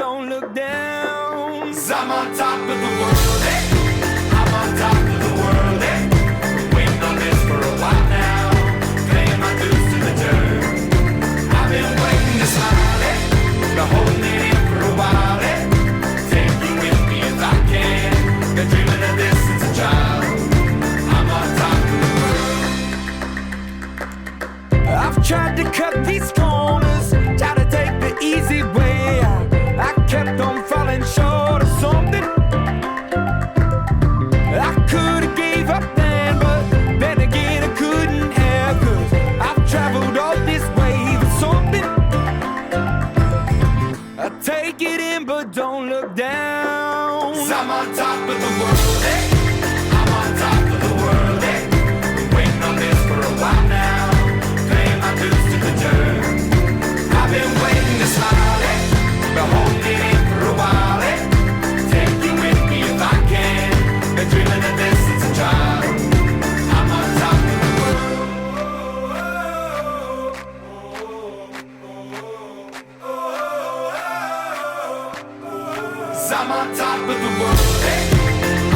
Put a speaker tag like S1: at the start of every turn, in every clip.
S1: don't look down. 'Cause I'm on top of the world, eh? I'm on top of the world, eh? Waiting on this for a while now, paying my dues to the dirt. I've been waiting to smile, eh? Been holding it in for a while, eh? Take you with me if I can. Been dreaming of this since a child. I'm on top of the world. I've tried to cut these corners, try to take the easy way. I kept on falling short of something. I could've gave up then, but then again I couldn't have. 'Cause I've traveled all this way for something. I take it in but don't look down. 'Cause I'm on top of the world, eh? I'm on top of the world, eh? Been waiting on this for a while now, paying my dues to the dirt. I've been waiting to smile, eh? Been holding it in for a while, eh? Take you with me if I can. Been dreaming of this since a child. I'm on top of the world. 'Cause I'm on top of the world, eh?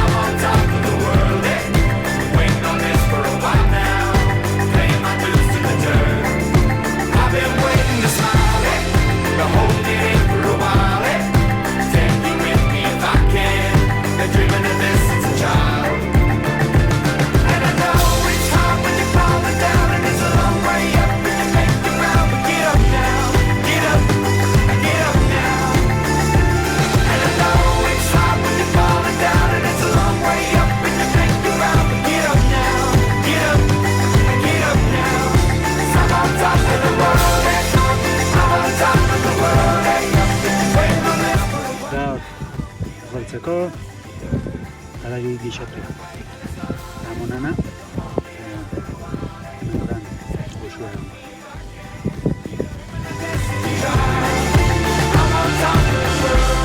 S1: I'm on top of the world, eh? Waiting on this for a while now, paying my dues to the dirt. I've been waiting to smile, eh? Been holding it in for a while, eh? Take you with me if I can. Been dreaming of this since a child. And I know it's hard when you're falling down, and it's a long way up when you make it round. But get up now, get up now. And I know it's hard when you're falling down, and it's a long way up when you make it round. But get up now, get up now. 'Cause I'm on top of the world, eh? I'm on top of the world, eh? Waiting on this for a while.
S2: Tak, Walceko, ale Luigi Siatry. Ramonana, Membran, Goshuan.
S1: I'm on top of the world.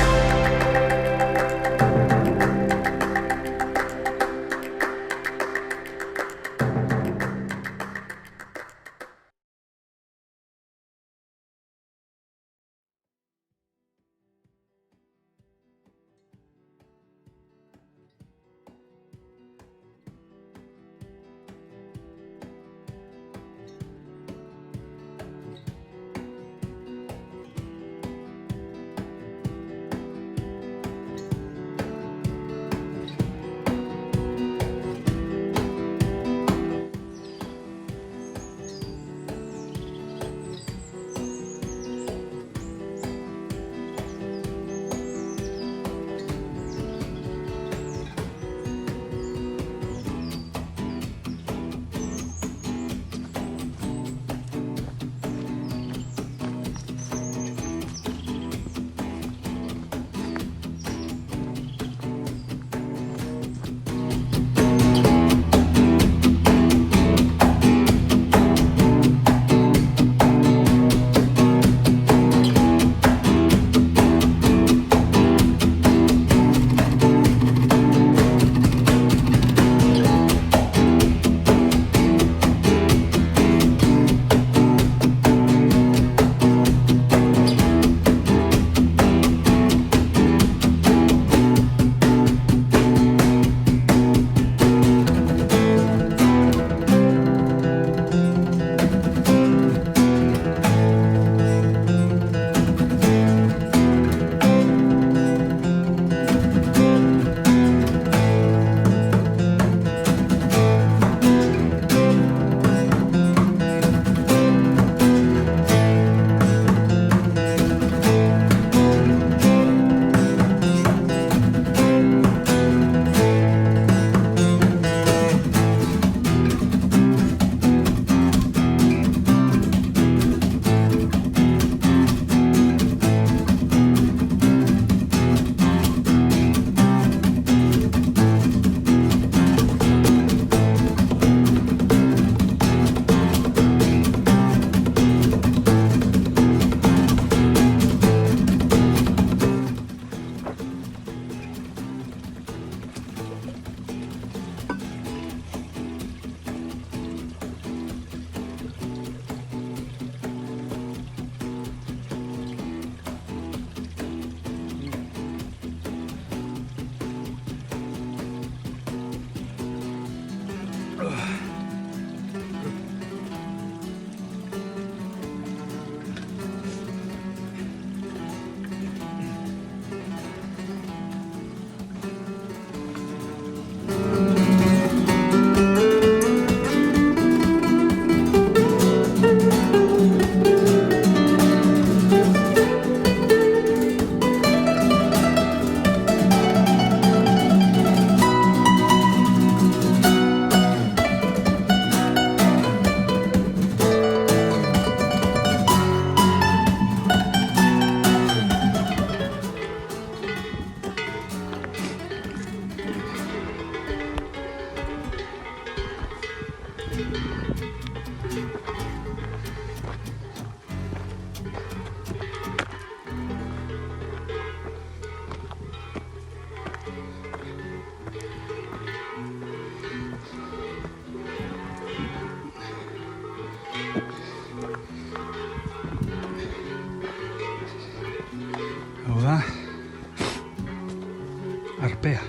S2: arpea.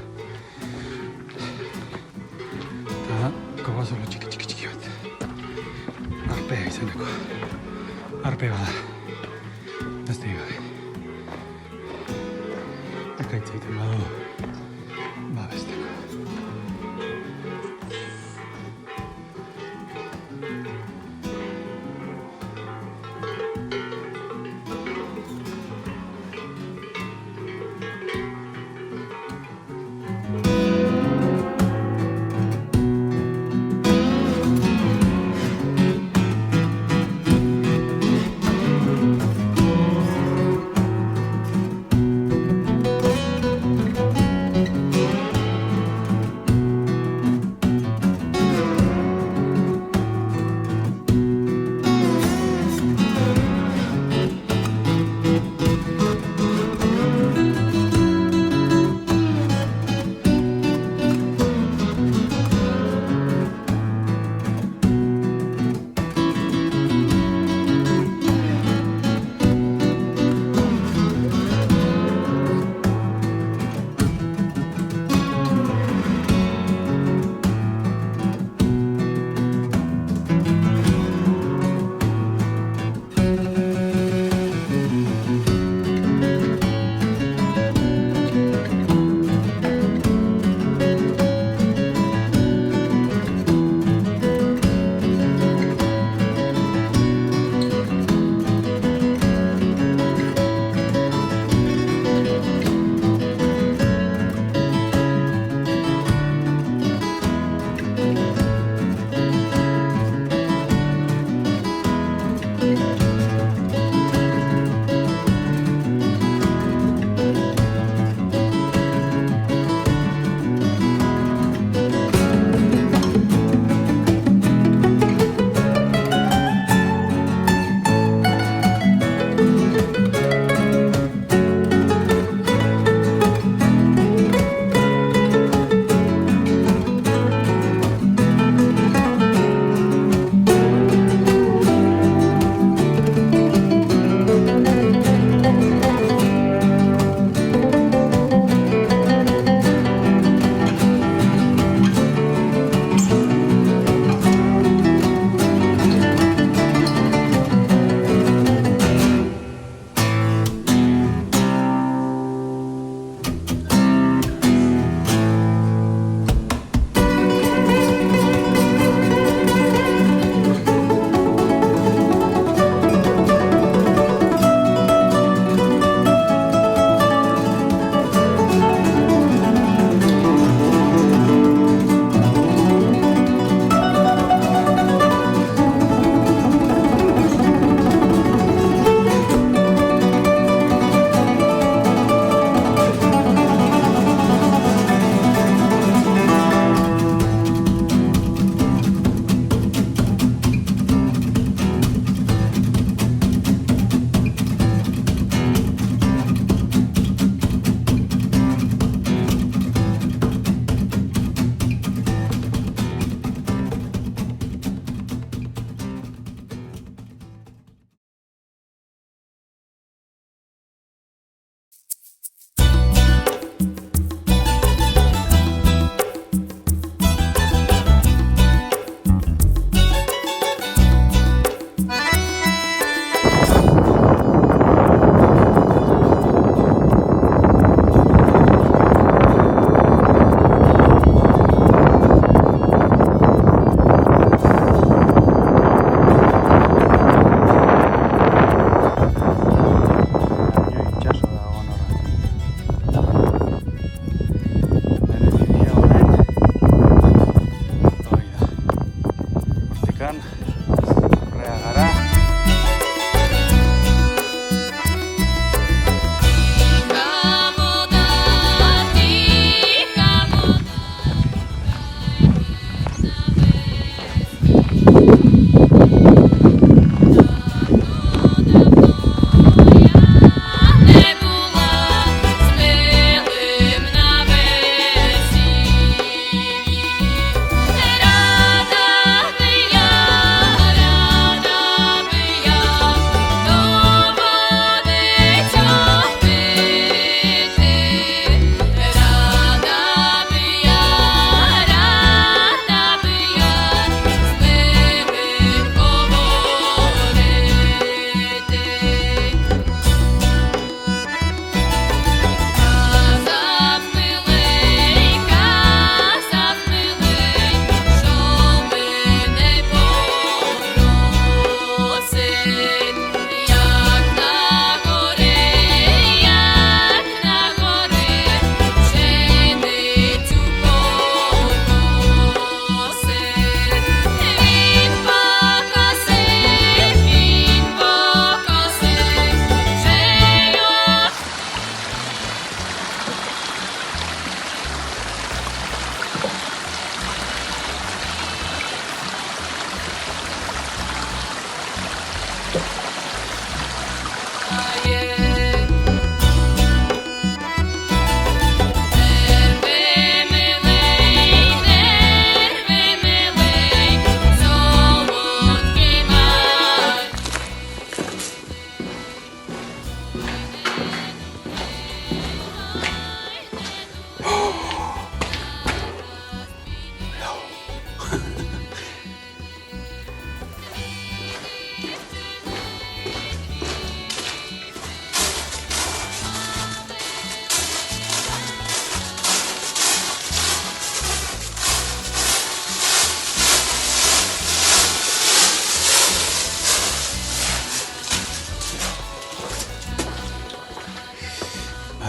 S2: Tää kova sulla tšiki bat. Arpea izeneko. Arpea bada. Beste gabe. Ekaitz egiten badu. Babesteko.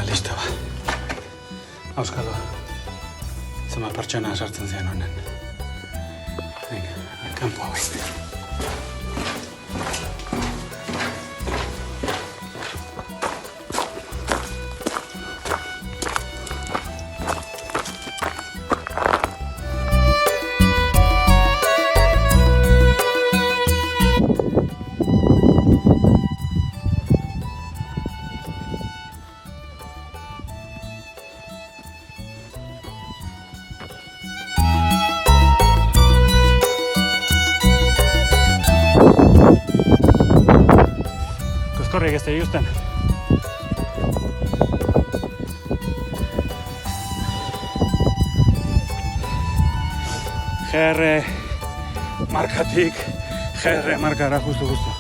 S2: listo ba. Auskalo. Zenbat pertsona sartzen zian honen. Venga, kanpo hau. Koskorriek ez da ikusten. GR markatik GR markara justu.